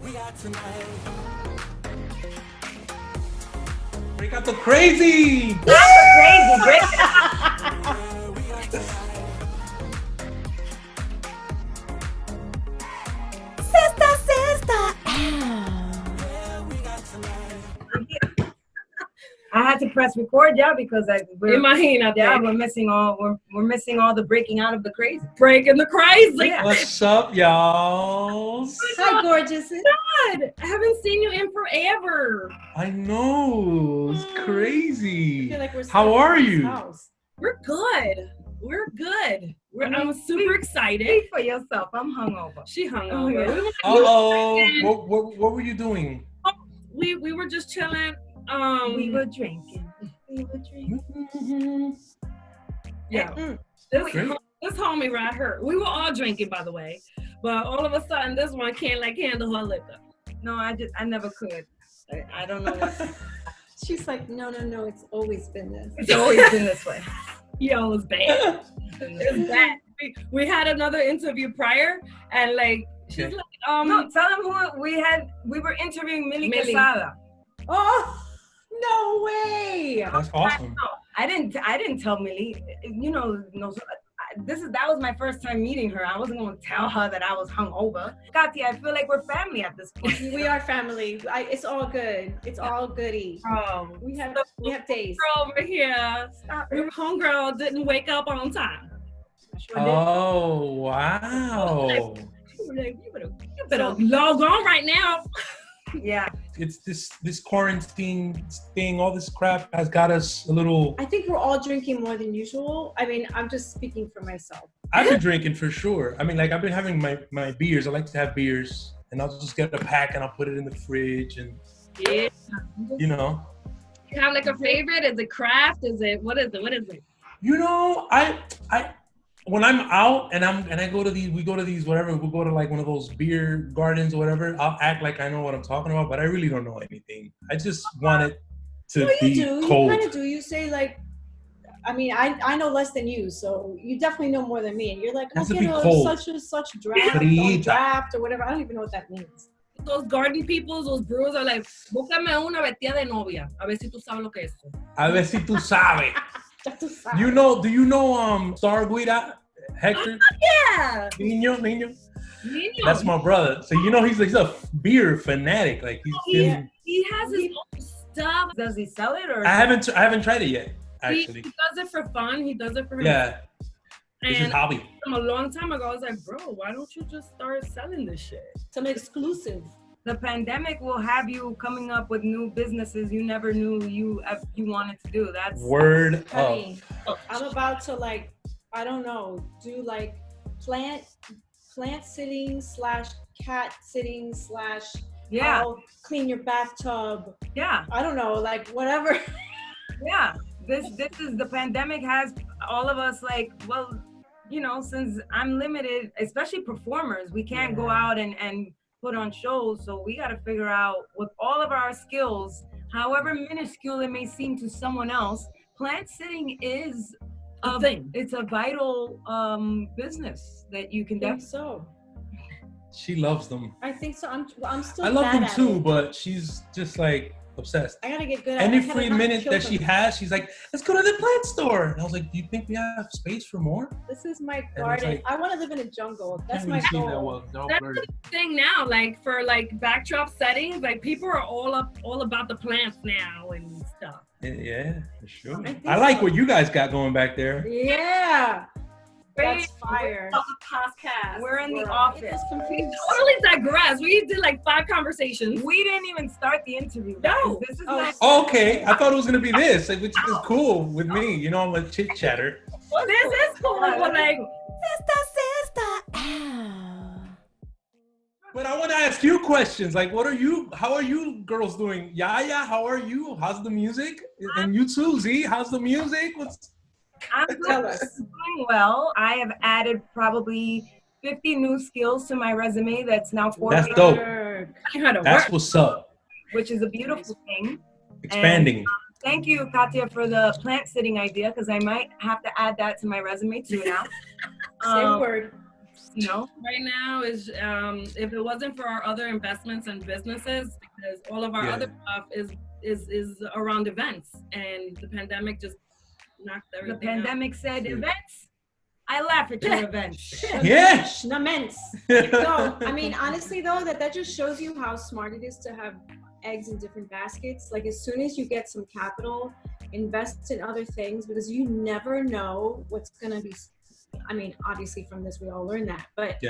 Break out the crazy. Not the crazy. Break it out. Sistah Sistah. I had to press record, yeah, because we're missing all the breaking out of the crazy. Breaking the crazy. Yeah. What's up, y'all? Hi, gorgeous. God, I haven't seen you in forever. I know. It's I crazy. feel like we're How stuck are in this you? house. We're good. We're good. I'm super excited. Speak for yourself. I'm hungover. She hung Oh, over. yeah. Uh-oh. What were you doing? We were just chilling. We were drinking. Yeah. This homie right here. We were all drinking, by the way, but all of a sudden, this one can't handle her liquor. No, I never could. I don't know what. She's like, no, it's always been this. It's always been this way. Yo, it's bad. It's bad. We had another interview prior, and she's Okay. No, tell them who we were interviewing Millie Quesada. Oh, no way. That's awesome. I didn't tell Millie. That was my first time meeting her. I wasn't going to tell her that I was hungover. Katia, I feel like we're family at this point. We are family. It's all good. It's all goody. We have days. Girl over here, your homegirl didn't wake up on time. Oh, wow. You better log on right now. Yeah. It's this quarantine thing, all this crap has got us a little... I think we're all drinking more than usual. I mean, I'm just speaking for myself. I've been drinking for sure. I mean, I've been having my beers. I like to have beers, and I'll just get a pack and I'll put it in the fridge, and Yeah. you know. You have a favorite? Is it craft? What is it? You know, I when I'm out and we go to these whatever, we'll go to one of those beer gardens or whatever, I'll act like I know what I'm talking about, but I really don't know anything. I just want it to be cold. You kind of do. You say I mean, I know less than you, so you definitely know more than me. And you're like, Has to okay, be cold. such and such draft or whatever. I don't even know what that means. Those garden people, those brewers are like, búscame una vestida de novia. A ver si tú sabes lo que es eso. A ver si tú sabes. Do you know Star Guida, Hector? Yeah. Niño? That's my brother. So he's a beer fanatic. He has his own stuff. Does he sell it or? I haven't tried it yet. Actually, He does it for fun. He does it for him. yeah. It's his hobby. From a long time ago, I was like, bro, why don't you just start selling this shit? Some exclusive. The pandemic will have you coming up with new businesses you never knew you wanted to do. That's Word up. Honey, I'm about to I don't know, do plant sitting / cat sitting / yeah. I'll clean your bathtub. Yeah. I don't know, whatever. Yeah. This is the pandemic has all of us since I'm limited, especially performers, we can't go out and put on shows. So we got to figure out with all of our skills, however minuscule it may seem to someone else, plant sitting is a thing. It's a vital business that you can I think definitely. so. She loves them. I think so. I'm still I love bad them at too, it. but she's just obsessed. I gotta get good at Any it. I free gotta not minute kill that them. she has, she's like, let's go to the plant store. And I was like, do you think we have space for more? This is my it's garden. I want to live in a jungle. That's Can't my really see that goal. well. They're all That's blurry. the thing now, for backdrop settings, people are all about the plants now and stuff. Yeah, for sure. I think I like so. what you guys got going back there. Yeah. That's fire. Podcast. We're in the office. It's confused. Totally digress. We did 5 conversations. We didn't even start the interview. Guys. No. This is Oh, not. Okay, I thought it was gonna be this, which is cool with me. I'm a chit chatter. This is cool, but Sistah Sistah. Ow. But I want to ask you questions. How are you girls doing? YaYa, how are you? How's the music? And you too, Z, how's the music? I'm Tell us. doing well. I have added probably 50 new skills to my resume. That's now 4 That's pages, dope. That's what's up. which is a beautiful thing. Expanding. Thank you, Katia, for the plant sitting idea, because I might have to add that to my resume too now. Same word. You know, right now is if it wasn't for our other investments and businesses, because all of our other stuff is around events, and the pandemic just knocked everything the pandemic out. said events. I laugh at your events. Yeah. Immense. So, I mean, honestly though, that just shows you how smart it is to have eggs in different baskets. Like as soon as you get some capital, invest in other things, because you never know what's gonna be. I mean, obviously from this we all learn that, but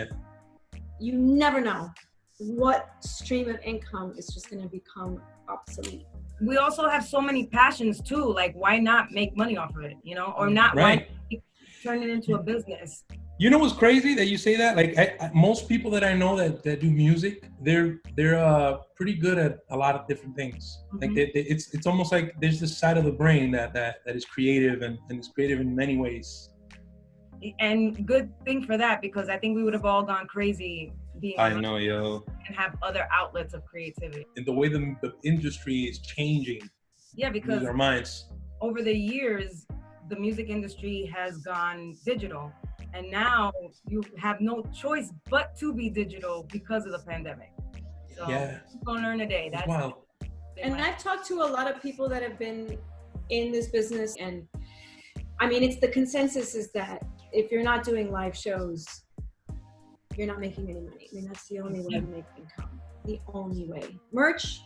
you never know what stream of income is just gonna become obsolete. We also have so many passions too. Like, why not make money off of it? You know, or not? Right. Why turn it into a business? You know what's crazy that you say that? Like most people that I know that do music, they're pretty good at a lot of different things. Like it's almost like there's this side of the brain that is creative and is creative in many ways. And good thing for that, because I think we would have all gone crazy being I know, yo. and have other outlets of creativity. And the way the industry is changing. Yeah, because our minds. Over the years, the music industry has gone digital. And now you have no choice but to be digital because of the pandemic. So you're gonna learn a day. That's wow. And I've talked to a lot of people that have been in this business, and I mean, it's the consensus is that if you're not doing live shows, you're not making any money. I mean, that's the only way to make income. The only way. Merch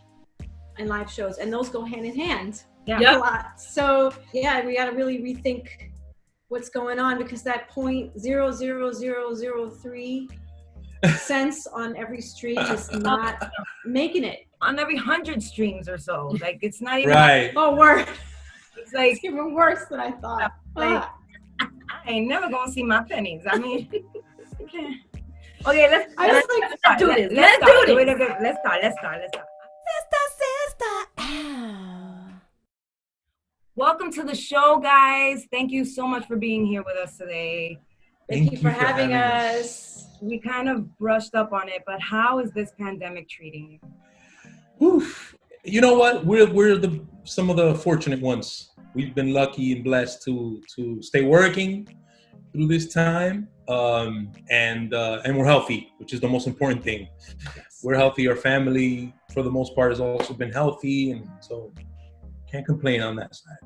and live shows, and those go hand in hand. Yeah. A lot. So yeah, we got to really rethink what's going on, because that 0.00003 cents on every stream is not making it. On every 100 streams or so, like it's not even. Right. Oh, word. It's like It's even worse than I thought. Like, I ain't never gonna see my pennies. I mean, okay, let's do this. Let's start. Sistah Sistah. Welcome to the show, guys. Thank you so much for being here with us today. Thank you for having us. We kind of brushed up on it, but how is this pandemic treating you? Oof. You know what? We're some of the fortunate ones. We've been lucky and blessed to stay working through this time, and we're healthy, which is the most important thing. Yes. We're healthy. Our family, for the most part, has also been healthy, and so can't complain on that side.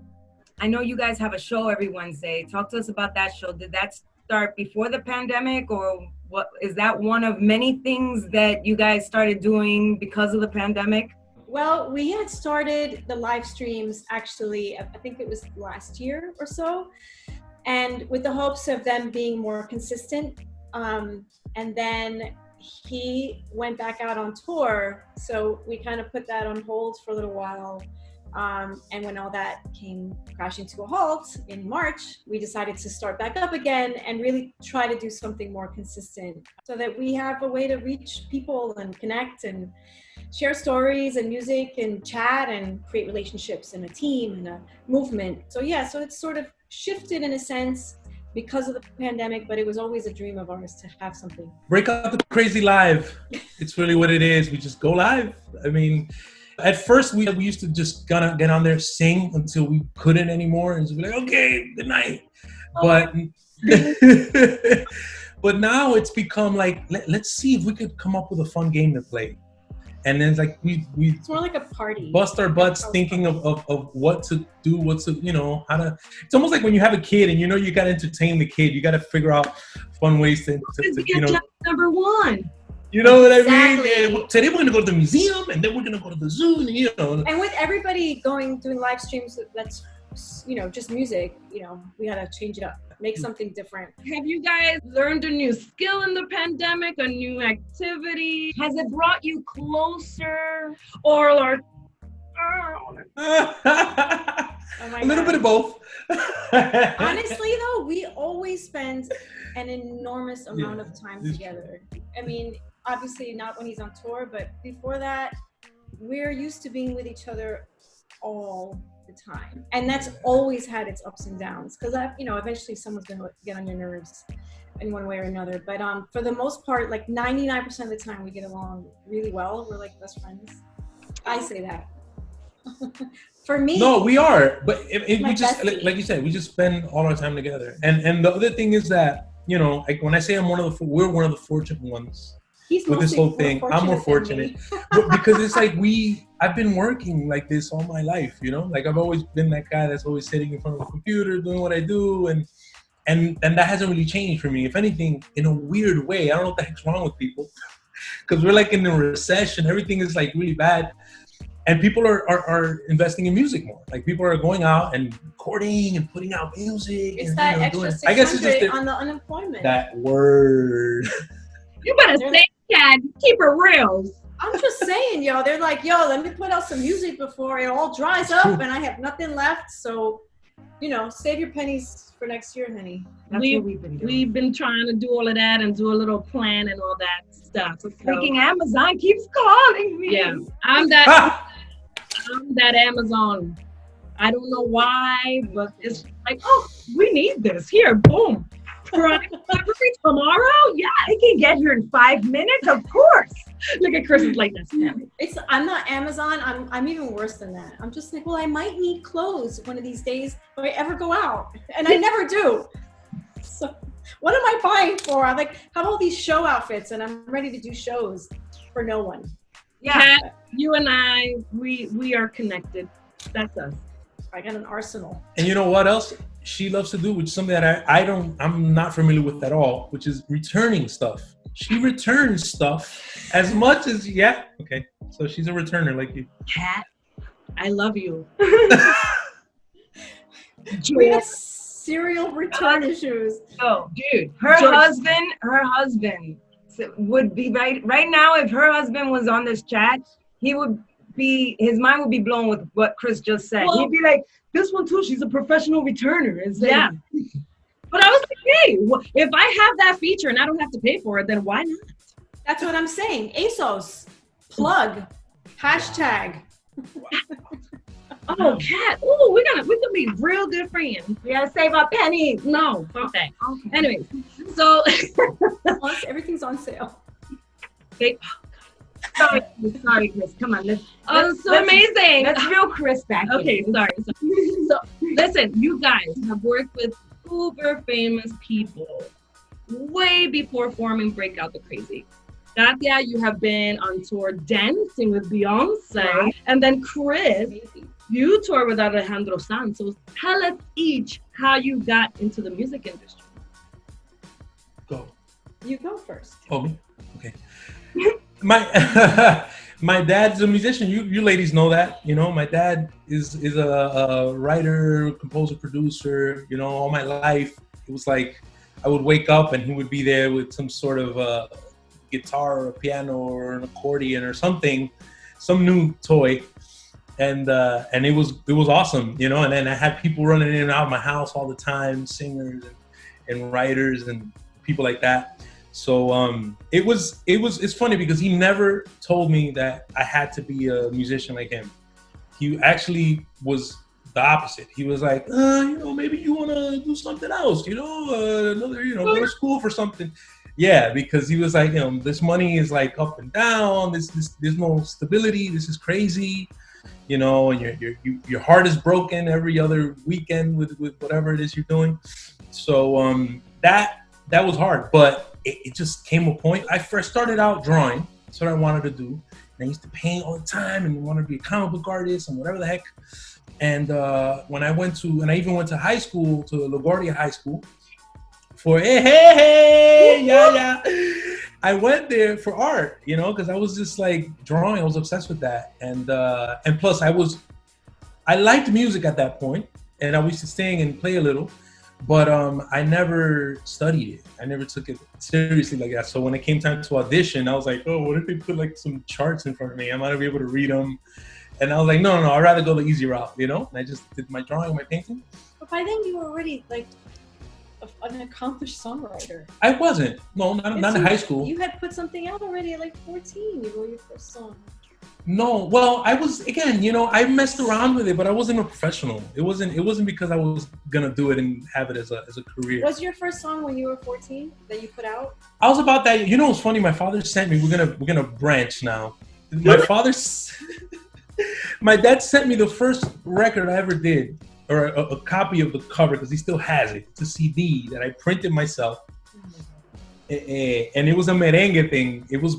I know you guys have a show every Wednesday. Talk to us about that show. Did that start before the pandemic, or what? Is that one of many things that you guys started doing because of the pandemic? Well, we had started the live streams actually, I think it was last year or so, and with the hopes of them being more consistent. And then he went back out on tour, so we kind of put that on hold for a little while. And when all that came crashing to a halt in March, we decided to start back up again and really try to do something more consistent so that we have a way to reach people and connect and share stories and music and chat and create relationships and a team and a movement. So yeah, so it's sort of shifted in a sense because of the pandemic, but it was always a dream of ours to have something. Break out the crazy live. It's really what it is. We just go live. I mean, at first we used to just get on there, sing until we couldn't anymore, and just be like, okay, good night. But but now it's become like, let's see if we could come up with a fun game to play. And then it's like it's more like a party. Bust our butts thinking of what to do, how to. It's almost like when you have a kid and you got to entertain the kid. You got to figure out fun ways to number one. You know what I mean? And today we're going to go to the museum, and then we're going to go to the zoo, and And with everybody doing live streams, that's, just music, we got to change it up, make something different. Have you guys learned a new skill in the pandemic, a new activity? Has it brought you closer, or a little bit of both. Honestly, though, we always spend an enormous amount of time together. I mean, obviously not when he's on tour, but before that, we're used to being with each other all the time. And that's always had its ups and downs, because eventually someone's going to get on your nerves in one way or another. But for the most part, like 99% of the time we get along really well. We're like best friends. I say that. For me. No, we are. But we just, like you said, we just spend all our time together. And the other thing is that you know, like when I say we're one of the fortunate ones He's with this whole thing. I'm more fortunate because it's like I've been working like this all my life, you know, like I've always been that guy that's always sitting in front of a computer doing what I do, and that hasn't really changed for me. If anything, in a weird way, I don't know what the heck's wrong with people, because we're like in a recession, everything is like really bad, and people are investing in music more. Like people are going out and recording and putting out music. It's and, that you know, extra I guess it's just 600 on the unemployment. that word. You better say that. Keep it real. I'm just saying, yo. They're like, yo, let me put out some music before it all dries up and I have nothing left. So, you know, save your pennies for next year, honey. That's what we've been doing. We've been trying to do all of that and do a little plan and all that stuff. So, freaking Amazon keeps calling me. yeah, I'm that Amazon. I don't know why, but it's like, oh, we need this. Here, boom. Product delivery tomorrow? Yeah, I can get here in 5 minutes, of course. look at Chris is like, that's family. I'm not Amazon. I'm even worse than that. I'm just like, well, I might need clothes one of these days if I ever go out, and I never do. So what am I buying for? I'm like, have all these show outfits, and I'm ready to do shows for no one. Yeah, Kat, you and I, we are connected. That's us. I got an arsenal. And you know what else she loves to do, which is something that I'm not familiar with at all, which is returning stuff. She returns stuff as much as, yeah. Okay. So she's a returner like you. Kat, I love you. We have serial return issues. Oh, dude, her husband would be right now. If her husband was on this chat, his mind would be blown with what Chris just said. Well, he'd be like, this one too, she's a professional returner. Yeah. But I was like, hey, if I have that feature and I don't have to pay for it, then why not? That's what I'm saying. ASOS, plug, hashtag. Oh, Kat. Oh, we're gonna be real good friends. We gotta save our pennies. No, fuck that. Okay. Anyways, so everything's on sale. Sorry, Chris. Come on, let's amazing. Let's reel Chris back. Okay, sorry. So listen, you guys have worked with uber famous people way before forming Breakout the Crazy. Katya, you have been on tour dancing with Beyonce, right. And then Chris, you toured with Alejandro Sanz. So tell us each how you got into the music industry. Go. You go first. Oh, me? Okay. My dad's a musician. You ladies know that. You know, my dad is a writer, composer, producer. You know, all my life it was like I would wake up and he would be there with some sort of guitar or a piano or an accordion or something, some new toy, and it was awesome. You know, and then I had people running in and out of my house all the time, singers and writers and people like that. So it's funny because he never told me that I had to be a musician like him. He actually was the opposite. He was like, you know, maybe you want to do something else, you know, another, you know, go to school for something. Yeah, because he was like, you know, this money is like up and down. There's no stability. This is crazy, you know, and your heart is broken every other weekend with whatever it is you're doing. So that was hard, but it just came a point. I first started out drawing. That's what I wanted to do. And I used to paint all the time and wanted to be a comic book artist and whatever the heck. And when I even went to high school, to LaGuardia High School, for hey, YaYa. I went there for art, you know, because I was just like drawing. I was obsessed with that. And plus I liked music at that point, and I used to sing and play a little. But I never studied it. I never took it seriously like that. So when it came time to audition, I was like, oh, what if they put like some charts in front of me? I might be able to read them. And I was like, no, I'd rather go the easy route, you know? And I just did my drawing, my painting. But by then you were already like an accomplished songwriter. I wasn't. No, not in high school. You had put something out already at like 14. You wrote your first song. No, well, I was, again, you know, I messed around with it, but I wasn't a professional. It wasn't because I was gonna do it and have it as a career. Was your first song when you were 14 that you put out? I was about that. You know, what's funny? My father sent me. We're gonna branch now. My dad sent me the first record I ever did, or a copy of the cover, because he still has it. It's a CD that I printed myself. and it was a merengue thing. It was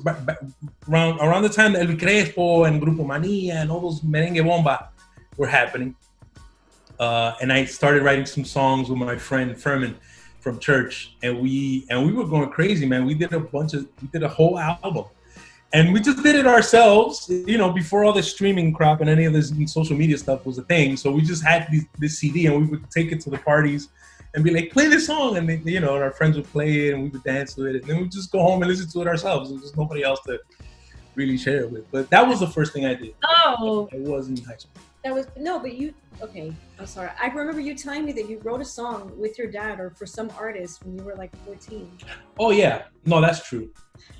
around the time that El Crespo and Grupo Mania and all those merengue bomba were happening. And I started writing some songs with my friend Furman from church, and we were going crazy, man. We did a whole album, and we just did it ourselves, you know, before all this streaming crap and any of this social media stuff was a thing. So we just had this CD, and we would take it to the parties and be like, play this song, and you know, our friends would play it, and we would dance to it, and then we'd just go home and listen to it ourselves. There was nobody else to really share it with. But that was the first thing I did. Oh, it was in high school. That was okay. I'm sorry. I remember you telling me that you wrote a song with your dad or for some artist when you were like 14. Oh yeah, no, that's true.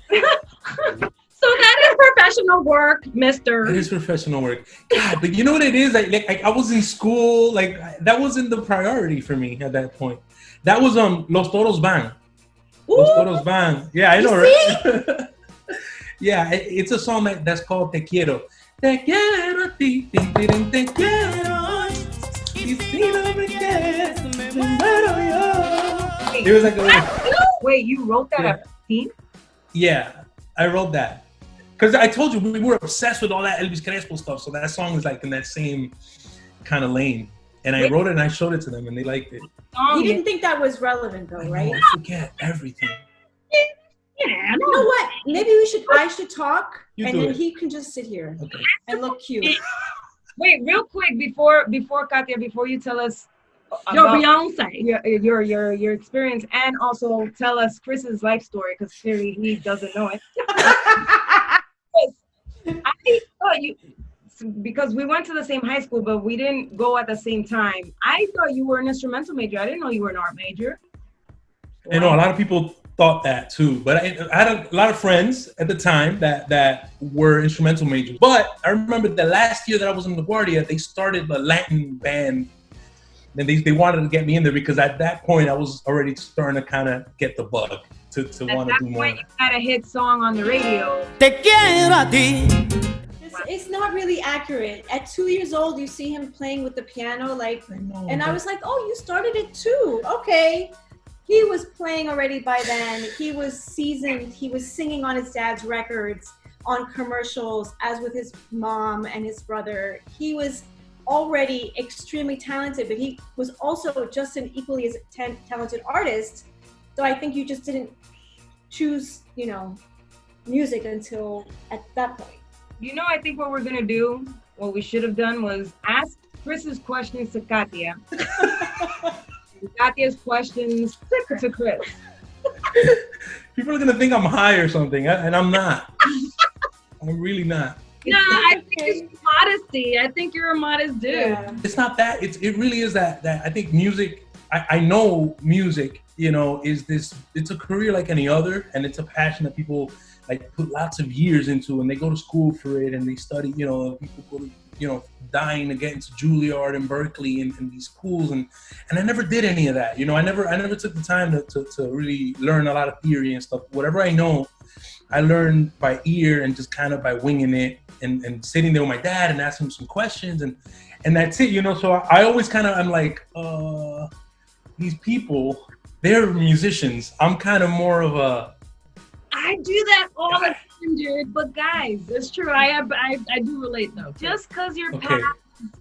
So that is professional work, mister. It is professional work. God, but you know what it is? I was in school. Like, that wasn't the priority for me at that point. That was Los Toros Van. Los Toros Van. Yeah, I know, right? Yeah, it's a song that's called Te Quiero. Te quiero a ti, te quiero. Y si no me quieres, me muero yo. It was like Wait, you wrote that at 15? Yeah, I wrote that. Because I told you, we were obsessed with all that Elvis Crespo stuff. So that song is like in that same kind of lane. And I wrote it and I showed it to them and they liked it. You didn't think that was relevant though, right? I forget everything. Yeah, You know what? Maybe I should talk and then he can just sit here and look cute. Wait, real quick before Katia, before you tell us your about Beyonce, your experience, and also tell us Chris's life story, because clearly he doesn't know it. I thought because we went to the same high school, but we didn't go at the same time. I thought you were an instrumental major. I didn't know you were an art major. I know a lot of people thought that too, but I had a lot of friends at the time that were instrumental majors. But I remember the last year that I was in LaGuardia, they started a Latin band, and they wanted to get me in there because at that point I was already starting to kind of get the bug to want to do more. At that point, you had a hit song on the radio. Te quiero a ti. It's not really accurate. At 2 years old, you see him playing with the piano, I was like, oh, you started at 2. Okay. He was playing already by then. He was seasoned. He was singing on his dad's records, on commercials, as with his mom and his brother. He was already extremely talented, but he was also just an equally as talented artist. So I think you just didn't choose, music until at that point. I think what we're going to do, what we should have done was ask Chris's questions to Katia. Katia's questions to Chris. People are going to think I'm high or something, and I'm not. I'm really not. No, I think it's modesty. I think you're a modest dude. Yeah. It's not that. It really is that I think music, I know music, it's a career like any other, and it's a passion that people put lots of years into, and they go to school for it, and they study, people go to, dying to get into Juilliard and Berkeley and these schools, and I never did any of that. I never took the time to really learn a lot of theory and stuff. Whatever I know, I learned by ear and just kind of by winging it and sitting there with my dad and asking him some questions, and that's it, So I always I'm like, these people, they're musicians. I'm kind of more of a, I do that all the time, dude. But guys, it's true. I do relate though. Just because your paths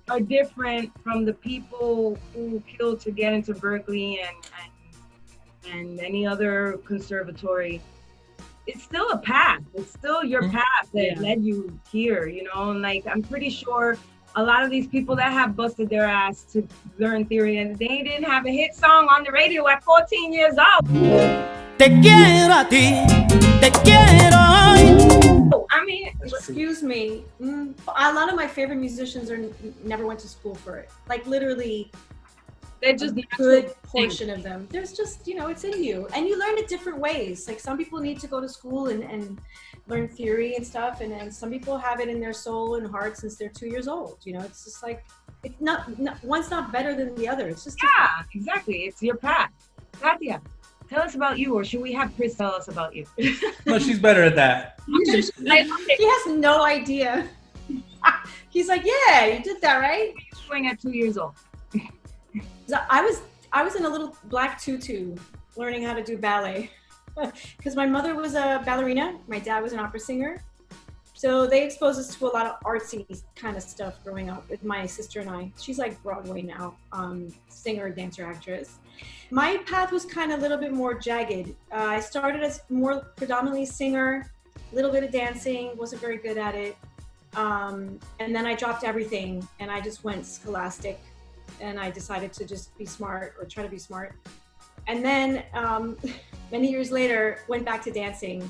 are different from the people who killed to get into Berkeley and any other conservatory, it's still a path. It's still your path that led you here. And I'm pretty sure a lot of these people that have busted their ass to learn theory, and they didn't have a hit song on the radio at 14 years old. Te quiero a ti, te quiero. I mean, excuse me. A lot of my favorite musicians never went to school for it. Literally, they're just a good portion of them. There's just, it's in you. And you learn it different ways. Some people need to go to school and learn theory and stuff. And then some people have it in their soul and heart since they're 2 years old. It's just it's not one's not better than the other. It's just different. Exactly. It's your path. Katia, tell us about you, or should we have Chris tell us about you? No, she's better at that. He has no idea. He's like, yeah, you did that, right? You were doing at 2 years old. So I was in a little black tutu learning how to do ballet. because my mother was a ballerina, my dad was an opera singer. So they exposed us to a lot of artsy kind of stuff growing up with my sister and I. She's like Broadway now, singer, dancer, actress. My path was kind of a little bit more jagged. I started as more predominantly singer, a little bit of dancing, wasn't very good at it. And then I dropped everything and I just went scholastic and I decided to just be smart or try to be smart. And then many years later, went back to dancing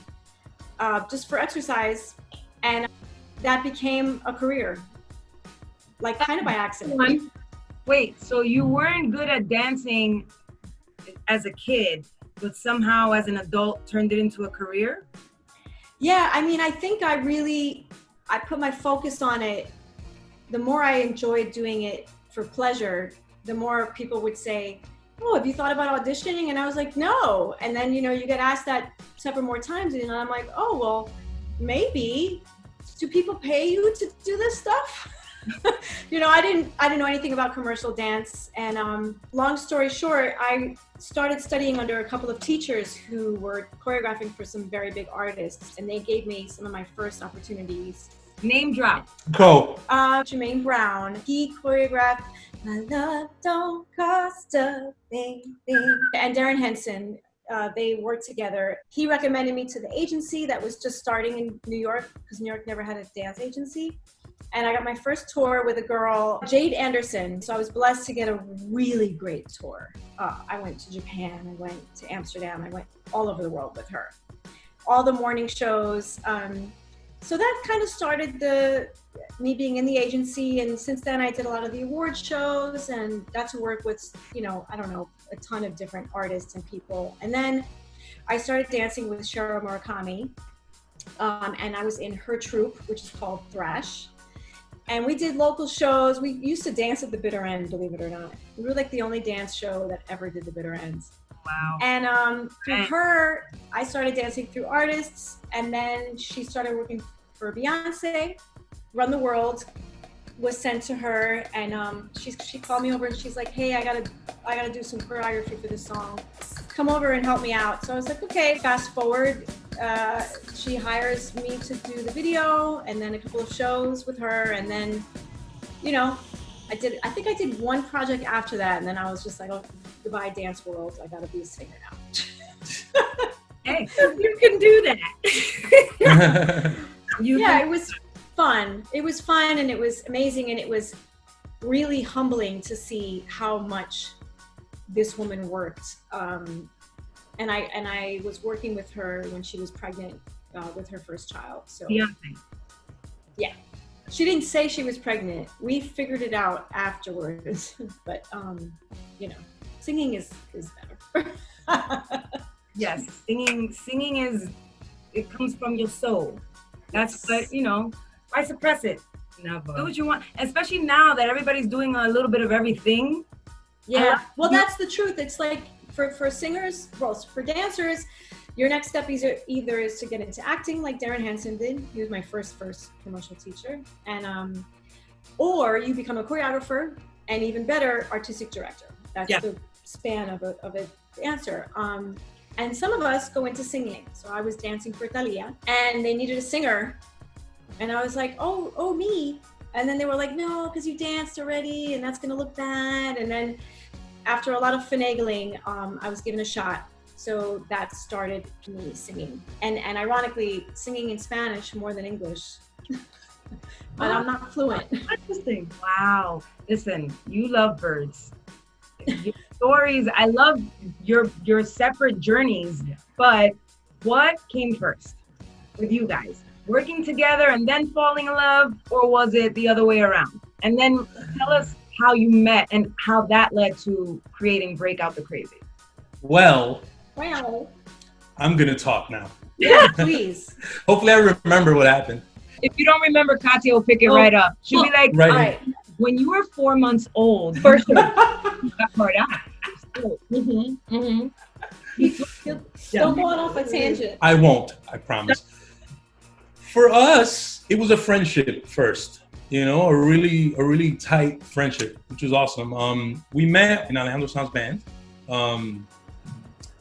just for exercise. And that became a career, like kind of by accident. Wait, so you weren't good at dancing as a kid, but somehow as an adult turned it into a career? Yeah, I mean, I think I put my focus on it. The more I enjoyed doing it for pleasure, the more people would say, oh, have you thought about auditioning? And I was like, no. And then, you know, you get asked that several more times and I'm like, oh, well, maybe. Do people pay you to do this stuff? You know, I didn't know anything about commercial dance. And long story short, I started studying under a couple of teachers who were choreographing for some very big artists. And they gave me some of my first opportunities. Name drop. Go. Jermaine Brown. He choreographed My Love Don't Cost a Thing. And Darren Henson. They worked together. He recommended me to the agency that was just starting in New York because New York never had a dance agency. And I got my first tour with a girl, Jade Anderson. So I was blessed to get a really great tour. I went to Japan, I went to Amsterdam, I went all over the world with her. All the morning shows. So that kind of started me being in the agency. And since then I did a lot of the award shows and got to work with, you know, I don't know, a ton of different artists and people. And then I started dancing with Cheryl Murakami. And I was in her troupe, which is called Thrash. And we did local shows. We used to dance at the bitter end, believe it or not. We were like the only dance show that ever did the bitter ends. Wow. And through her, I started dancing through artists. And then she started working for Beyonce, Run the World was sent to her. And she called me over and she's like, hey, I gotta do some choreography for this song. Come over and help me out. So I was like, okay. Fast forward, she hires me to do the video and then a couple of shows with her. And then, you know, I think I did one project after that. And then I was just like, oh, goodbye dance world. I gotta be a singer now. Hey, you can do that. Yeah, it was fun. It was fun and it was amazing. And it was really humbling to see how much this woman worked. And I was working with her when she was pregnant with her first child. So Beyonce. Yeah, she didn't say she was pregnant. We figured it out afterwards. But you know, singing is better. Yes, singing is, it comes from your soul. That's what, you know, why suppress it? Never. Do what you want, especially now that everybody's doing a little bit of everything. Yeah, well, that's the truth. It's like for singers, well, for dancers, your next step either is to get into acting like Darren Henson did. He was my first commercial teacher. And or you become a choreographer and even better, artistic director. That's the span of a dancer. And some of us go into singing. So I was dancing for Thalia and they needed a singer. And I was like, oh, me. And then they were like, no, because you danced already and that's gonna look bad. And then after a lot of finagling, I was given a shot. So that started me singing. And ironically, singing in Spanish more than English. But I'm not fluent. Interesting. Wow. Listen, you love birds. Your stories, I love your separate journeys, but what came first with you guys? Working together and then falling in love, or was it the other way around? And then tell us how you met and how that led to creating Breakout the Crazy. Well, I'm gonna talk now. Yeah, please. Hopefully I remember what happened. If you don't remember, Katya will pick it right up. She'll be like, right. All right, when you were 4 months old, first of all, that part out. Don't go off a tangent. I won't, I promise. For us, it was a friendship first, you know, a really tight friendship, which was awesome. We met in Alejandro Sanz's band,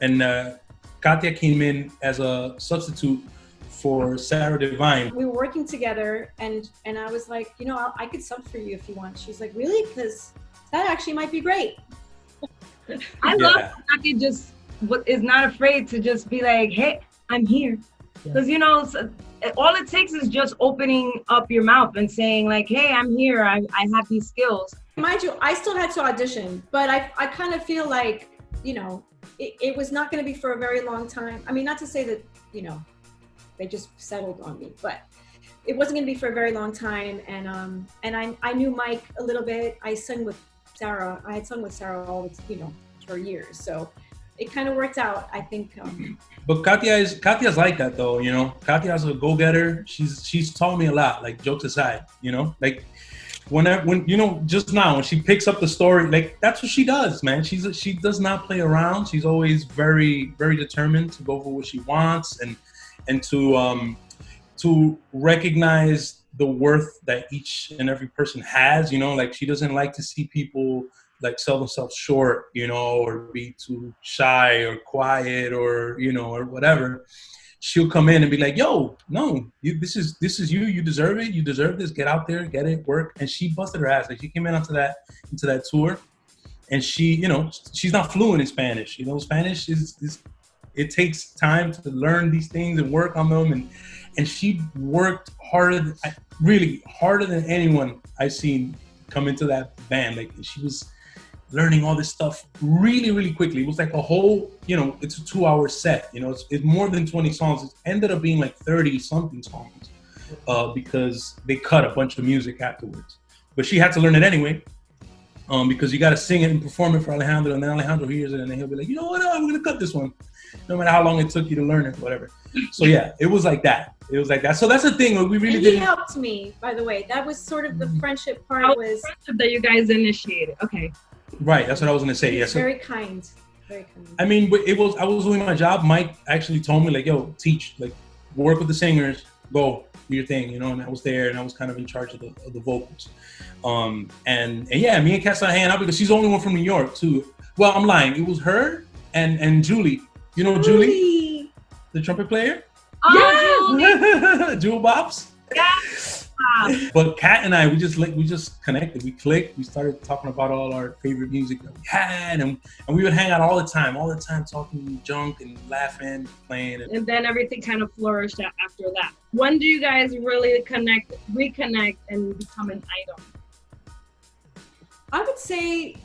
and Katia came in as a substitute for Sarah Divine. We were working together, and I was like, you know, I could sub for you if you want. She's like, really? Because that actually might be great. I love Katia just is not afraid to just be like, hey, I'm here. Because, you know, all it takes is just opening up your mouth and saying like, hey, I'm here. I have these skills. Mind you, I still had to audition, but I kind of feel like, you know, it was not going to be for a very long time. I mean, not to say that, you know, they just settled on me, but it wasn't going to be for a very long time. And I knew Mike a little bit. I sang with Sarah. I had sung with Sarah all, you know, for years. So it kind of worked out, I think. But Katia's like that though, you know. Katia's a go-getter. She's taught me a lot, like jokes aside, you know. Like when you know, just now when she picks up the story, like that's what she does, man. She does not play around. She's always very, very determined to go for what she wants and to recognize the worth that each and every person has, you know. Like she doesn't like to see people like sell themselves short, you know, or be too shy or quiet or, you know, or whatever. She'll come in and be like, yo, no, this is you. You deserve it. You deserve this. Get out there, get it, work. And she busted her ass. Like she came in into that tour, and she, you know, she's not fluent in Spanish. You know, Spanish is it takes time to learn these things and work on them. And she worked really harder than anyone I've seen come into that band. Like she was learning all this stuff really, really quickly. It was like a whole, you know, it's a 2-hour set, you know, it's more than 20 songs. It ended up being like 30 something songs because they cut a bunch of music afterwards. But she had to learn it anyway because you got to sing it and perform it for Alejandro, and then Alejandro hears it and then he'll be like, you know what, I'm going to cut this one. No matter how long it took you to learn it, whatever. So yeah, it was like that. So that's the thing. We really didn't. He helped me, by the way. That was sort of the friendship part. Was friendship that you guys initiated. Okay. Right, that's what I was gonna say. Yes. Very kind. Very kind. I mean, I was doing my job. Mike actually told me like, "Yo, teach, like, work with the singers, go do your thing," you know. And I was there, and I was kind of in charge of the vocals. And yeah, me and Kat started hanging out because she's the only one from New York too. Well, I'm lying. It was her and Julie. You know Julie, the trumpet player. Oh, yeah. Jewel Bops. Yeah. But Kat and I, we just connected. We clicked. We started talking about all our favorite music that we had, and we would hang out all the time, talking junk and laughing, playing. And then everything kind of flourished after that. When do you guys really reconnect, and become an item? I would say,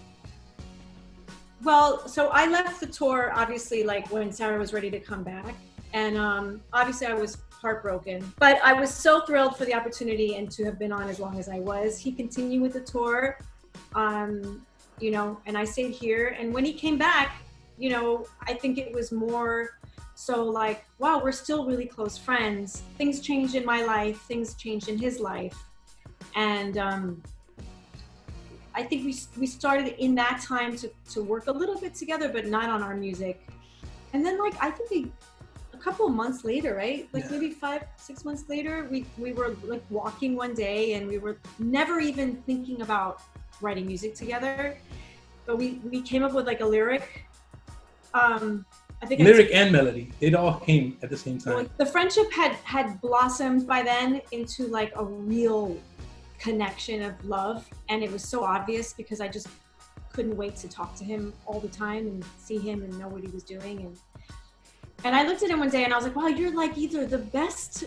well, so I left the tour, obviously, like when Sarah was ready to come back. And obviously I was heartbroken, but I was so thrilled for the opportunity and to have been on as long as I was. He continued with the tour, you know, and I stayed here. And when he came back, you know, I think it was more so like, wow, we're still really close friends. Things changed in my life, things changed in his life. And I think we started in that time to work a little bit together, but not on our music. And then like, I think a couple of months later, right? Like maybe 5-6 months later, we were like walking one day and we were never even thinking about writing music together. But we came up with like a lyric. I think lyric and melody, it all came at the same time. Well, the friendship had blossomed by then into like a real connection of love. And it was so obvious because I just couldn't wait to talk to him all the time and see him and know what he was doing. And I looked at him one day and I was like, wow, you're like either the best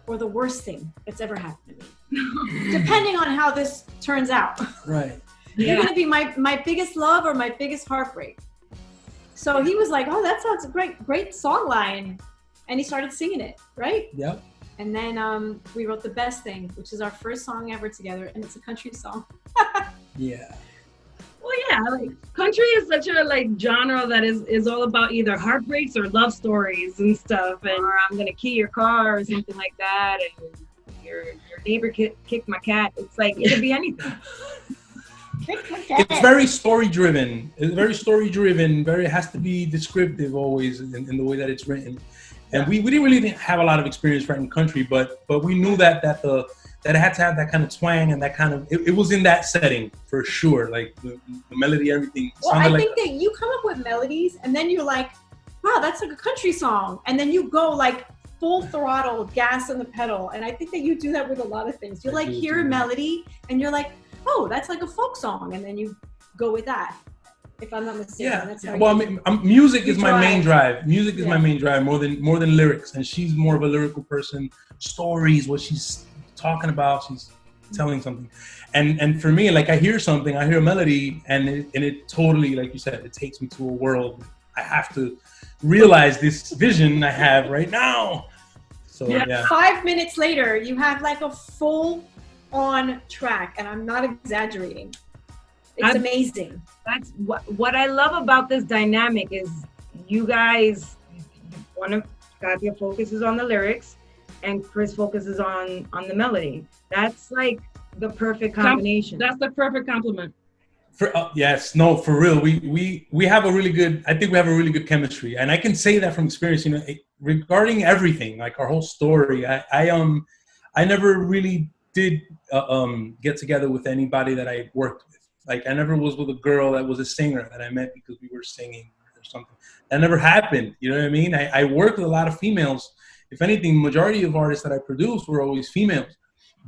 or the worst thing that's ever happened to me, depending on how this turns out. Right. You're going to be my biggest love or my biggest heartbreak. So he was like, oh, that sounds a great song line. And he started singing it, right? Yep. And then we wrote The Best Thing, which is our first song ever together. And it's a country song. Yeah. Well, yeah, like country is such a like genre that is all about either heartbreaks or love stories and stuff. And or I'm gonna key your car or something like that. And your neighbor kicked my cat. It's like it could be anything. It's very story driven. It's very story driven. It has to be descriptive always in the way that it's written. And we didn't really have a lot of experience writing country, but we knew that it had to have that kind of twang and that kind of, it was in that setting for sure. Like the melody, everything. Well, I think that you come up with melodies and then you're like, wow, that's like a country song. And then you go like full throttle, gas on the pedal. And I think that you do that with a lot of things. You like hear a melody and you're like, oh, that's like a folk song. And then you go with that. If I'm not mistaken. Yeah. That's how Well, I mean, music is my main drive. drive. Music is my main drive more than lyrics. And she's more of a lyrical person. Stories, what she's talking about, she's telling something. And for me, like I hear something, I hear a melody, and it totally, like you said, it takes me to a world. I have to realize this vision I have right now. So yeah. 5 minutes later, you have like a full on track, and I'm not exaggerating. It's amazing. That's what I love about this dynamic is you guys, one of Katya focuses on the lyrics and Chris focuses on the melody. That's like the perfect combination. That's the perfect compliment. Yes, no, for real. We have a really good, I think we have a really good chemistry. And I can say that from experience, you know, regarding everything, like our whole story, I never really did get together with anybody that I worked with. Like I never was with a girl that was a singer that I met because we were singing or something. That never happened. You know what I mean? I worked with a lot of females. If anything, majority of artists that I produced were always females,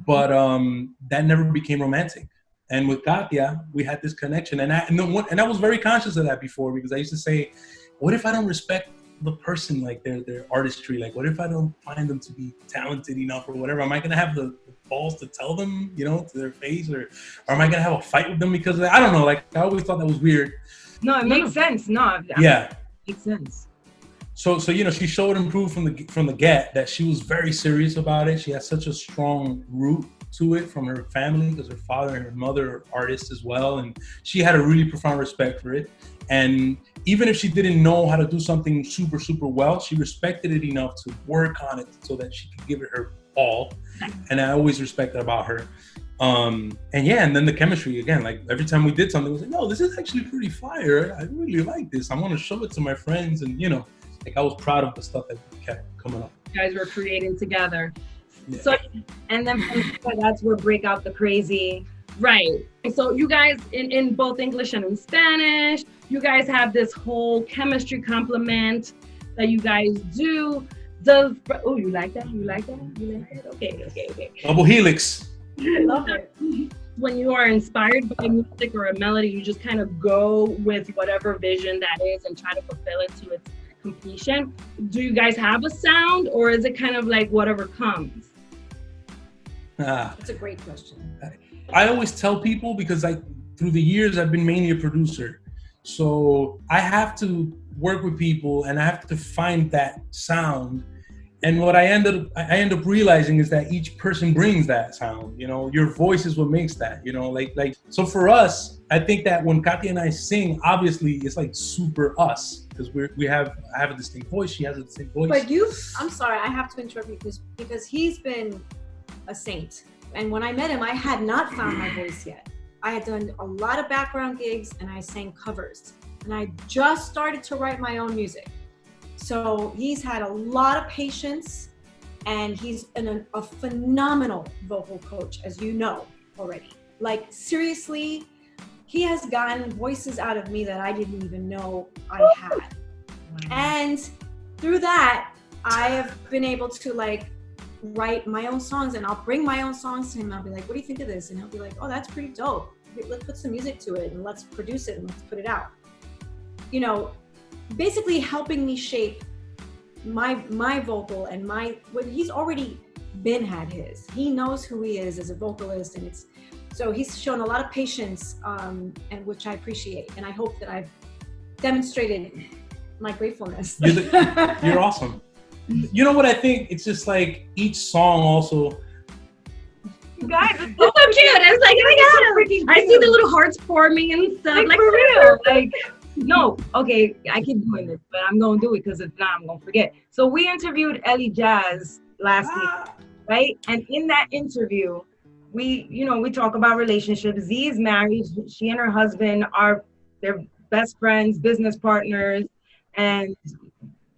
but that never became romantic. And with Katya, we had this connection, and I was very conscious of that before, because I used to say, what if I don't respect the person, like their artistry? Like, what if I don't find them to be talented enough or whatever? Am I gonna have the balls to tell them, you know, to their face, or am I gonna have a fight with them because of that? I don't know. Like, I always thought that was weird. No, it makes sense. No, yeah, it makes sense. So you know, she showed and proved from the get that she was very serious about it. She has such a strong root to it from her family, because her father and her mother are artists as well, and she had a really profound respect for it. And even if she didn't know how to do something super, super well, she respected it enough to work on it so that she could give it her all. And I always respect that about her. And then the chemistry, again, like every time we did something, it was like, no, this is actually pretty fire. I really like this. I want to show it to my friends. And, you know, like I was proud of the stuff that kept coming up. You guys were creating together. Yeah. So, and then that's where Break Out the Crazy. Right. So you guys, in both English and in Spanish, you guys have this whole chemistry complement that you guys do. Oh, you like that? You like that? You like that? Okay. Double helix. I love it. When you are inspired by music or a melody, you just kind of go with whatever vision that is and try to fulfill it to its completion. Do you guys have a sound, or is it kind of like whatever comes? That's a great question. I always tell people, because through the years I've been mainly a producer, so I have to work with people and I have to find that sound. And what I end up realizing is that each person brings that sound. You know, your voice is what makes that. You know, like so for us, I think that when Katya and I sing, obviously it's like super us, because I have a distinct voice. She has a distinct voice. But I'm sorry, I have to interrupt you because he's been a saint. And when I met him, I had not found my voice yet. I had done a lot of background gigs and I sang covers. And I just started to write my own music. So he's had a lot of patience, and he's a phenomenal vocal coach, as you know already. Like, seriously, he has gotten voices out of me that I didn't even know I had. And through that, I have been able to like write my own songs, and I'll bring my own songs to him. And I'll be like, what do you think of this? And he'll be like, oh, that's pretty dope. Let's put some music to it and let's produce it and let's put it out. You know, basically helping me shape my vocal and what he's already had his. He knows who he is as a vocalist, and so he's shown a lot of patience, and which I appreciate. And I hope that I've demonstrated my gratefulness. You're awesome. You know what I think? It's just like each song also. Guys, It's so cute. It's like, oh my God, I see the little hearts forming and stuff. like for real. Like, no, okay, I keep doing this, but I'm gonna do it because if not, I'm gonna forget. So we interviewed Ellie Jazz last week, right? And in that interview, we talk about relationships. Z is married. She and her husband they're best friends, business partners, and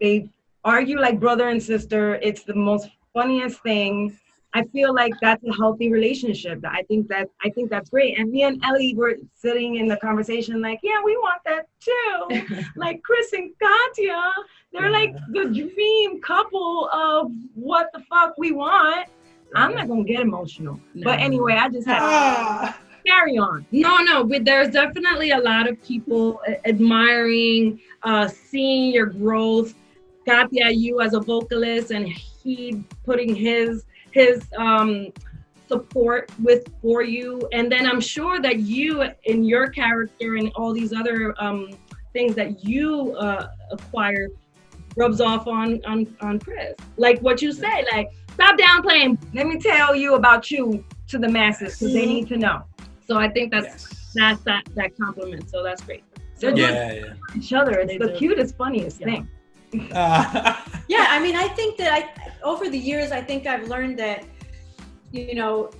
they argue like brother and sister. It's the most funniest thing. I feel like that's a healthy relationship. I think that's great. And me and Ellie were sitting in the conversation like, yeah, we want that too. Like Chris and Katya, they're like the dream couple of what the fuck we want. I'm not gonna get emotional. No. But anyway, I just had to carry on. No, but there's definitely a lot of people admiring, seeing your growth. Katya, you as a vocalist, and he putting his support for you, and then I'm sure that you in your character and all these other things that you acquire rubs off on Chris, like what you say, like stop downplaying. Let me tell you about you to the masses because they need to know. So I think that's that compliment. So that's great. They're doing each other. It's the cutest, funniest thing. Yeah, I mean, I think that over the years, I think I've learned that, you know,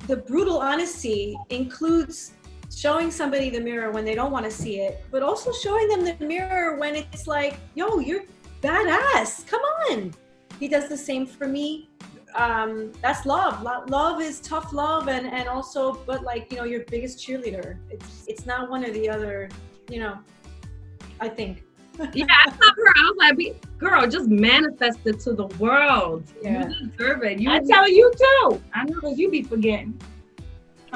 the brutal honesty includes showing somebody the mirror when they don't want to see it, but also showing them the mirror when it's like, yo, you're badass. Come on. He does the same for me. That's love. Love is tough love, and also, but like, you know, your biggest cheerleader. It's not one or the other, you know, I think. Yeah, I saw her. I was like, girl, just manifest it to the world. Yeah. You deserve it. I tell you too. I know because you be forgetting.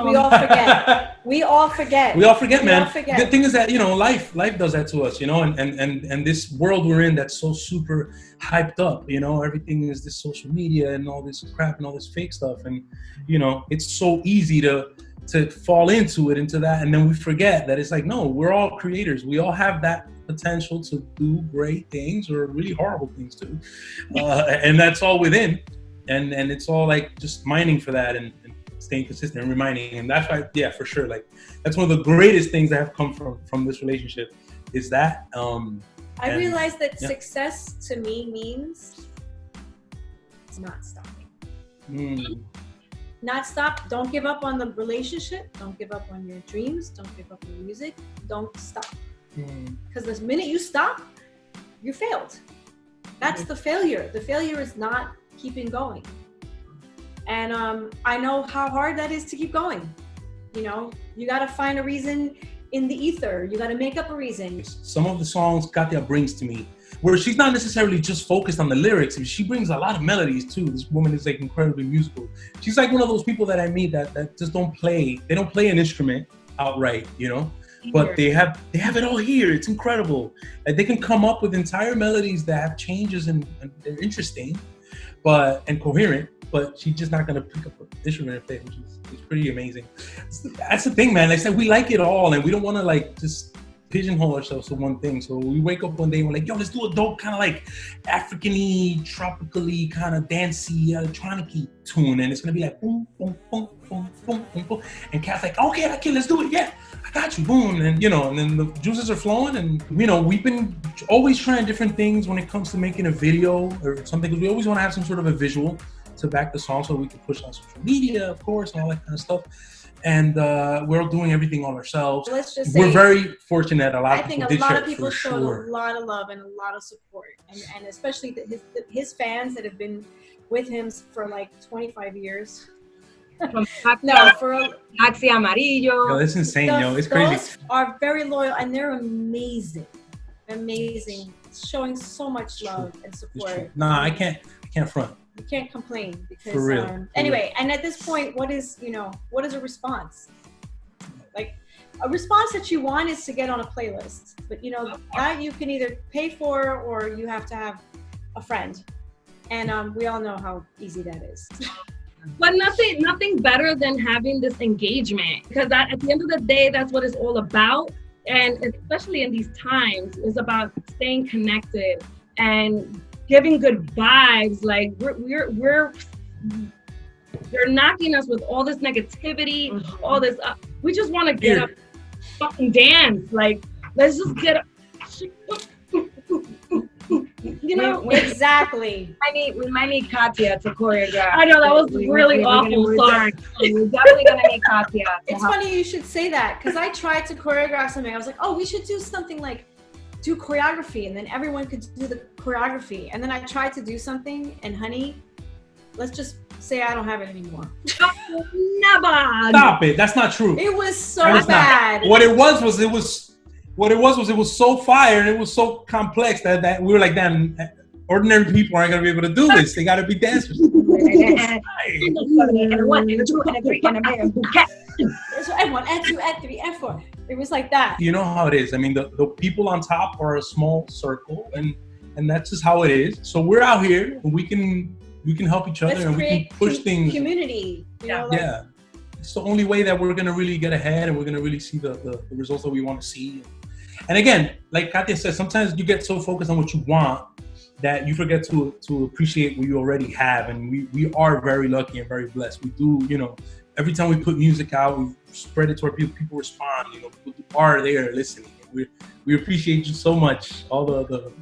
We all forget. We all forget. We all forget, man. All forget. The thing is that, you know, life does that to us, you know, and this world we're in that's so super hyped up, you know, everything is this social media and all this crap and all this fake stuff, and you know, it's so easy to fall into that, and then we forget that it's like, no, we're all creators. We all have that potential to do great things or really horrible things too, and that's all within, and it's all like just mining for that and staying consistent and reminding. And that's why, yeah, for sure, like that's one of the greatest things that have come from this relationship is that I realized that success to me means not stopping. Not stop. Don't give up on the relationship. Don't give up on your dreams. Don't give up on your music. Don't stop. Because the minute you stop, you failed. That's the failure. The failure is not keeping going. And I know how hard that is to keep going. You know, you got to find a reason in the ether. You got to make up a reason. Some of the songs Katya brings to me, where she's not necessarily just focused on the lyrics, she brings a lot of melodies too. This woman is like incredibly musical. She's like one of those people that I meet that just don't play an instrument outright, you know? But they have it all here. It's incredible. Like they can come up with entire melodies that have changes and they're interesting, and coherent. But she's just not gonna pick up an instrument and play, which is pretty amazing. That's the thing, man. Like I said, we like it all, and we don't want to like just pigeonhole ourselves to one thing. So we wake up one day and we're like, yo, let's do a dope kind of like African-y, tropically kind of dancey, electronic-y tune, and it's gonna be like boom, boom, boom, boom, boom, boom, boom. And Kat's like, okay, let's do it. Yeah, I got you, boom, and you know, and then the juices are flowing, and you know, we've been always trying different things when it comes to making a video or something, because we always want to have some sort of a visual to back the song so we can push on social media, of course, and all that kind of stuff. And we're doing everything on ourselves. Let's just say, we're very fortunate. I think a lot of people showed a lot of love and a lot of support, and especially his fans that have been with him for like 25 years. From Taxi Amarillo. Yo, that's insane, yo. It's crazy. Those are very loyal, and they're amazing, showing so much love and support. Nah, I can't front. You can't complain because for real. Anyway, and at this point, what is a response? Like a response that you want is to get on a playlist, but you know that you can either pay for or you have to have a friend, and we all know how easy that is. But nothing better than having this engagement, because at the end of the day, that's what it's all about. And especially in these times, it's about staying connected and giving good vibes. Like they're knocking us with all this negativity, all this. We just want to get up, fucking dance. Like let's just get up. You know, exactly. We might need Katya to choreograph. I know that was really awful. Sorry. We're definitely gonna need Katya. It's funny you should say that, because I tried to choreograph something. I was like, oh, we should do something like do choreography, and then everyone could do the choreography. And then I tried to do something, and honey, let's just say I don't have it anymore. Never. Stop it. That's not true. It was so That is not. bad. What it was so fire and it was so complex that we were like, damn, ordinary people aren't gonna be able to do this. They gotta be dancers. And a 1 and a 2 and a 3 and a man who cat. So and 1 and 2 and 3 and 4. It was like that. You know how it is. I mean, the people on top are a small circle, and that's just how it is. So we're out here, and we can help each other, Let's and we can create push things. Community. You know, like, Yeah, it's the only way that we're gonna really get ahead, and we're gonna really see the results that we want to see. And again, like Katia said, sometimes you get so focused on what you want that you forget to appreciate what you already have. And we are very lucky and very blessed. We do, you know, every time we put music out, we spread it to our people. People respond. You know, people are there listening. We appreciate you so much. All the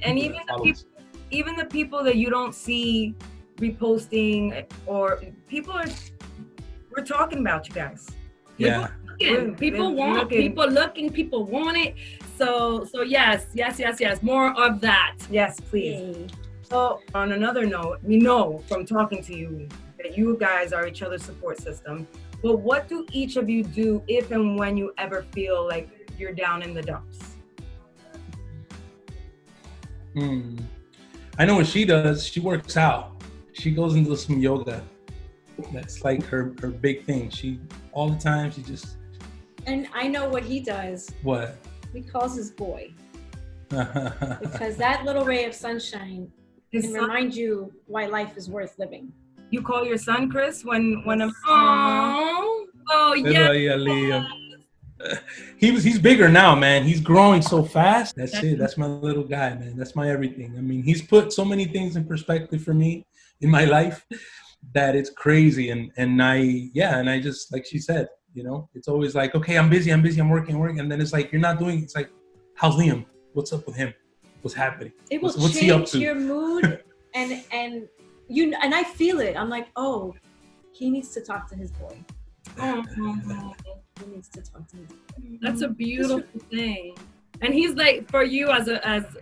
And even the people that you don't see reposting, or we're talking about you guys. Yeah. People want it. So yes. More of that. Yes, please. So on another note, we know from talking to you that you guys are each other's support system. But what do each of you do if and when you ever feel like you're down in the dumps? I know what she does. She works out. She goes and does some yoga. That's like her big thing. She all the time. She just. And I know what he does. What? He calls his boy. Because that little ray of sunshine can remind you why life is worth living. You call your son Chris when I'm. Oh yeah. He's bigger now, man. He's growing so fast. That's it. That's my little guy, man. That's my everything. I mean, he's put so many things in perspective for me in my life that it's crazy. And I just, like she said, you know, it's always like, okay, I'm busy, I'm working. And then it's like, you're not doing it. It's like, how's Liam? What's up with him? What's happening? It will what's he up change to? your mood and I feel it. I'm like, oh, he needs to talk to his boy. He needs to talk to his boy. That's a beautiful thing. And he's like, for you as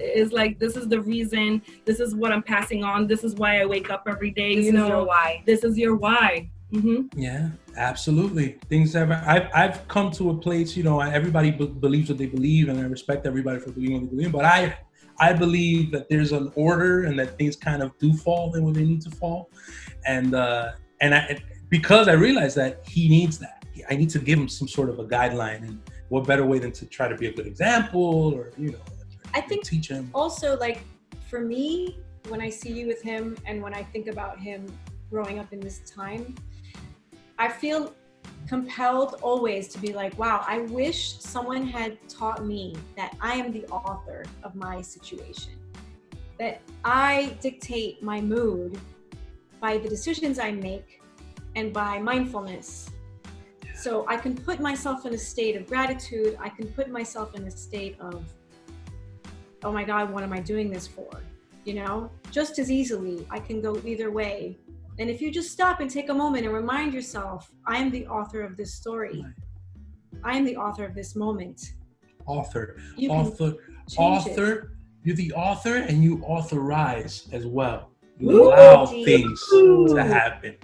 is like, this is the reason, this is what I'm passing on, this is why I wake up every day. This is your why. This is your why. Mm-hmm. Yeah, absolutely. I've come to a place, you know, everybody believes what they believe, and I respect everybody for believing what they believe, but I believe that there's an order and that things kind of do fall in when they need to fall. And because I realize that he needs that, I need to give him some sort of a guideline, and what better way than to try to be a good example, or, you know, I think teach him. Also, like, for me, when I see you with him and when I think about him growing up in this time, I feel compelled always to be like, wow, I wish someone had taught me that I am the author of my situation, that I dictate my mood by the decisions I make and by mindfulness. So I can put myself in a state of gratitude. I can put myself in a state of, oh my God, what am I doing this for? You know, just as easily, I can go either way. And if you just stop and take a moment and remind yourself, I am the author of this story. I am the author of this moment. Author. You're the author, and you authorize as well. You allow things to happen.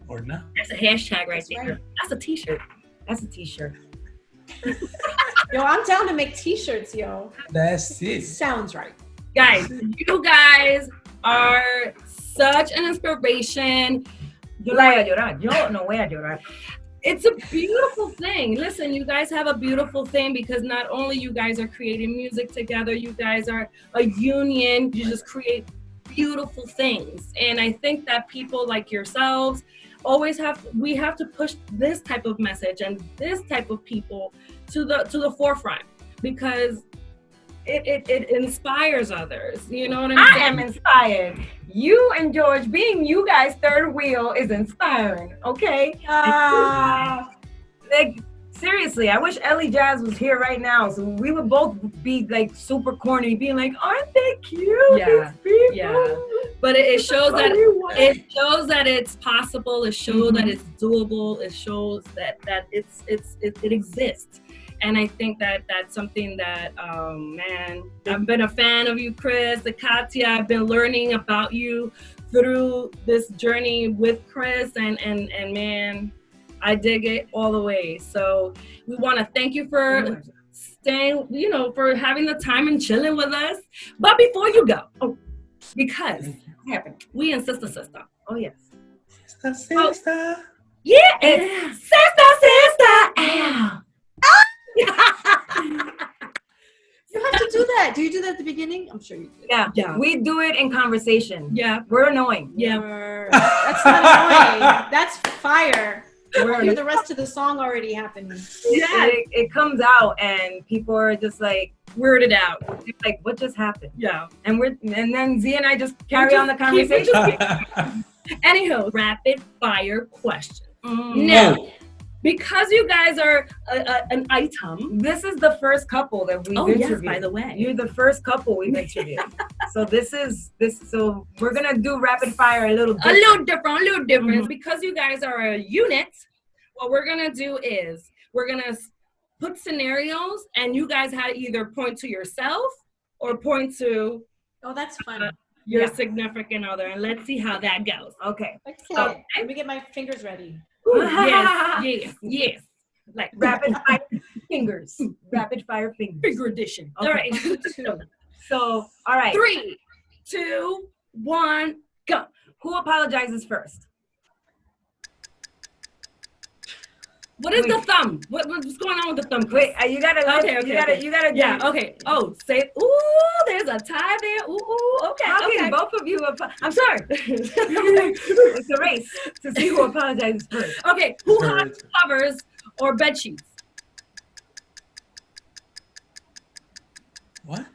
Or not. That's a hashtag right there. Right. That's a t-shirt. That's a t-shirt. Yo, I'm down to make t-shirts, yo. That's it. Sounds right. Guys, you guys are such an inspiration. Yo no voy a llorar. Yo no voy a llorar. It's a beautiful thing. Listen, you guys have a beautiful thing because not only you guys are creating music together, you guys are a union. You just create beautiful things. And I think that people like yourselves we have to push this type of message and this type of people to the forefront, because it inspires others. You know what I'm saying? I am inspired. You and George being you guys' third wheel is inspiring. Okay. Like, seriously, I wish Ellie Jazz was here right now, so we would both be like super corny, being like, "Aren't they cute?" Yeah, these people? yeah. But it shows that it's possible. It shows that it's doable. It shows that it exists. And I think that that's something that, man, I've been a fan of you, Chris, Katia. I've been learning about you through this journey with Chris, and man, I dig it all the way. So we want to thank you for staying, for having the time and chilling with us. But before you go, because we in Sistah Sistah. Oh yes. Sistah, Sistah. Yeah, it's Sistah Sistah. You have to do that. Do you do that at the beginning? I'm sure you do. Yeah. We do it in conversation. Yeah. We're annoying. Yeah. That's not annoying. That's fire. You hear the rest of the song already happening. Yeah. It comes out and people are just like weirded out. Like, what just happened? Yeah. And then Z and I just carry on the conversation. Anywho, rapid fire question. Now, because you guys are an item. This is the first couple that we've interviewed. Yes, by the way. You're the first couple we've interviewed. So we're gonna do rapid fire a little different. Mm-hmm. Because you guys are a unit, what we're gonna do is we're gonna put scenarios, and you guys had to either point to yourself or point to that's fun. your significant other, and let's see how that goes. Okay. Okay. Let me get my fingers ready. Ooh, yes. Like rapid fire fingers. Rapid fire fingers. Finger edition. Okay. All right. So, all right. 3, 2, 1, go. Who apologizes first? What is the thumb? What's going on with the thumb? Wait, you gotta. Okay. You gotta. Yeah. Okay. Oh, say. Ooh, there's a tie there. Ooh. Okay. How can both of you? I'm sorry. It's a race to see who apologizes first. Okay. Who hogs covers or bed sheets? What?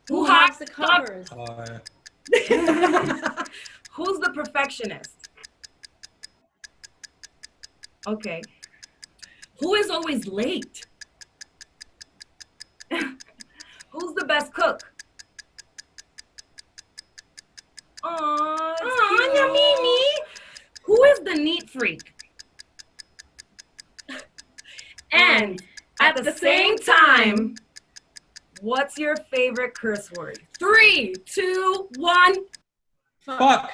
Who hogs the covers? Who's the perfectionist? Okay. Who is always late? Who's the best cook? Mimi. Who is the neat freak? And at the same time, what's your favorite curse word? 3, 2, 1. Fuck.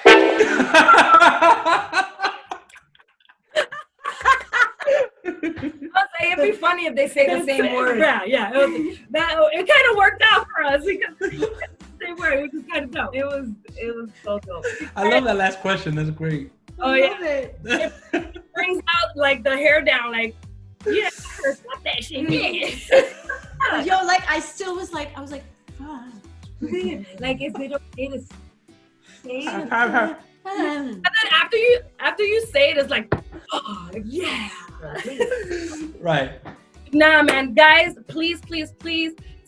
It'd be funny if they say the same word. Yeah. It kind of worked out for us because they were, which is kind of dope. It was so dope. I love that last question. That's great. Oh yeah. It brings out like the hair down, like stop that shit. Yeah. Yo, like I was like, fuck. Like if they don't say this. And then after you say it, it's like, oh yeah. Right. Nah, man, guys, please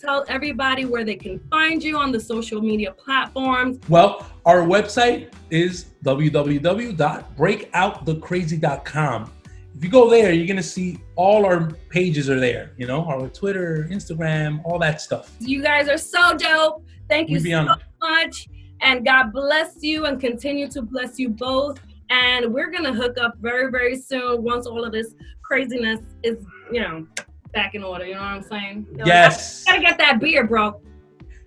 tell everybody where they can find you on the social media platforms. Well, our website is www.breakoutthecrazy.com. If you go there, you're going to see all our pages are there, our Twitter, Instagram, all that stuff. You guys are so dope. Thank you so much. And God bless you and continue to bless you both. And we're going to hook up very, very soon once all of this craziness is, back in order. You know what I'm saying? Yes. Gotta get that beer, bro.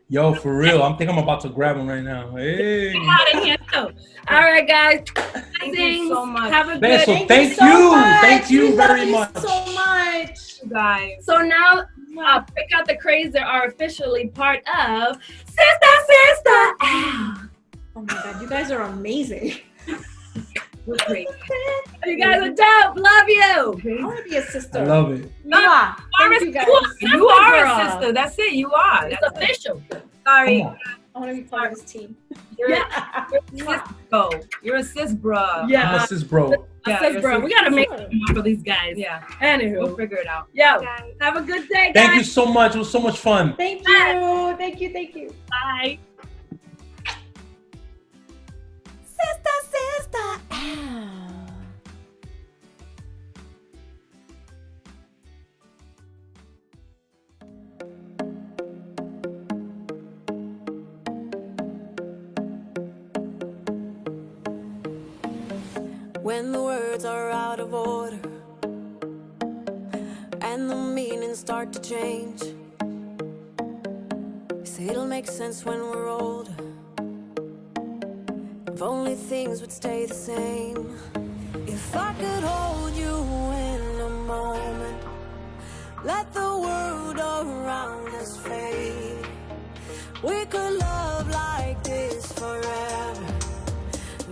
Yo, for real. I'm about to grab one right now. Hey. Get out of here, too. All right, guys. Thank you so much. Have a good day. Thank you. Thank you very much. So much, guys. So now, Pick Out the Crazy are officially part of Sistah Sistah. Oh my God, you guys are amazing. We're great. You guys are dope. Love you. I want to be a sister. I love it. Thank you guys. You are a sister. That's it. You are. It's official. Sorry. I want to be part of this team. You're a sis bro. You're a sis bro. Yeah. I'm a sis bro. Sis bro. We got to make them for these guys. Yeah. Anywho. We'll figure it out. Yo. Have a good day, guys. Thank you so much. It was so much fun. Thank you. Thank you. Bye. Sistah Sistah. When the words are out of order and the meanings start to change, say it'll make sense when we're older. If only things would stay the same. If I could hold you in a moment, let the world around us fade. We could love like this forever.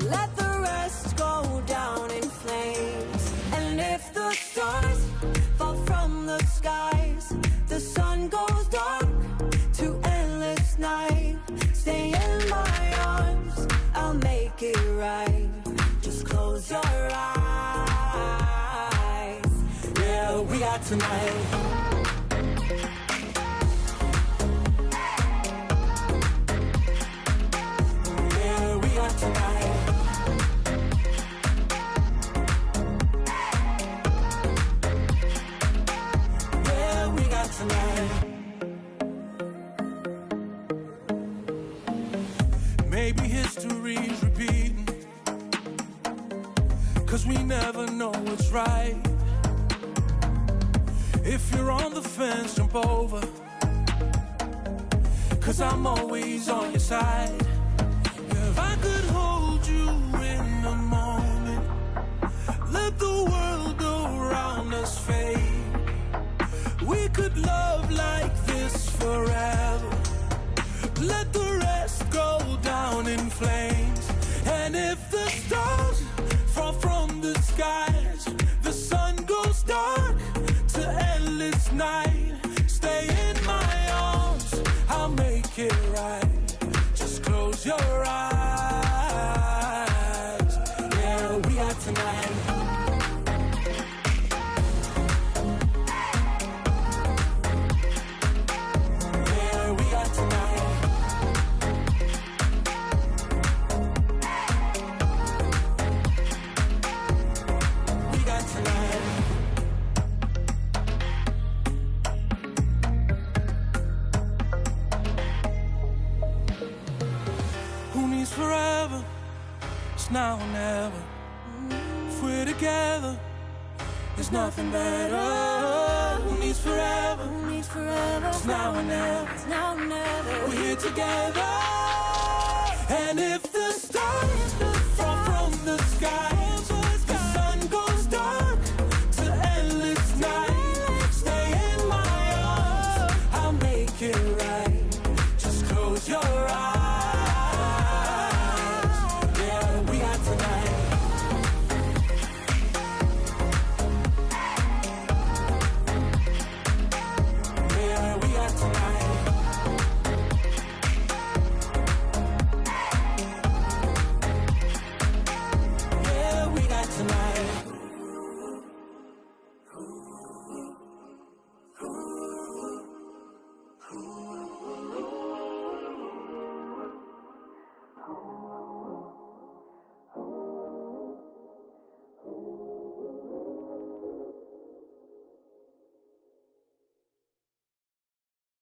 Let the rest go down in flames. And if the stars fall from the skies, the sun goes dark to endless night, stay in my arms, I'll make it right. Just close your eyes. Yeah, we got tonight. Yeah, we got tonight. Yeah, we got tonight. Maybe history's repeating, 'cause we never know what's right. If you're on the fence, jump over, 'cause I'm always on your side. If I could hold you in a moment, let the world around us fade. We could love like this forever. Let the rest go down in flames. And if the stars fall from the skies, the sun goes dark to endless night, stay in my arms, I'll make it right. Just close your eyes. Yeah, we got tonight. Yeah, we got tonight. We got tonight. Who needs forever? It's now or never. If we're together, there's nothing better. Who needs forever? Who needs forever? It's now or never. It's now or never. We're here together. And if the stars fall from the sky,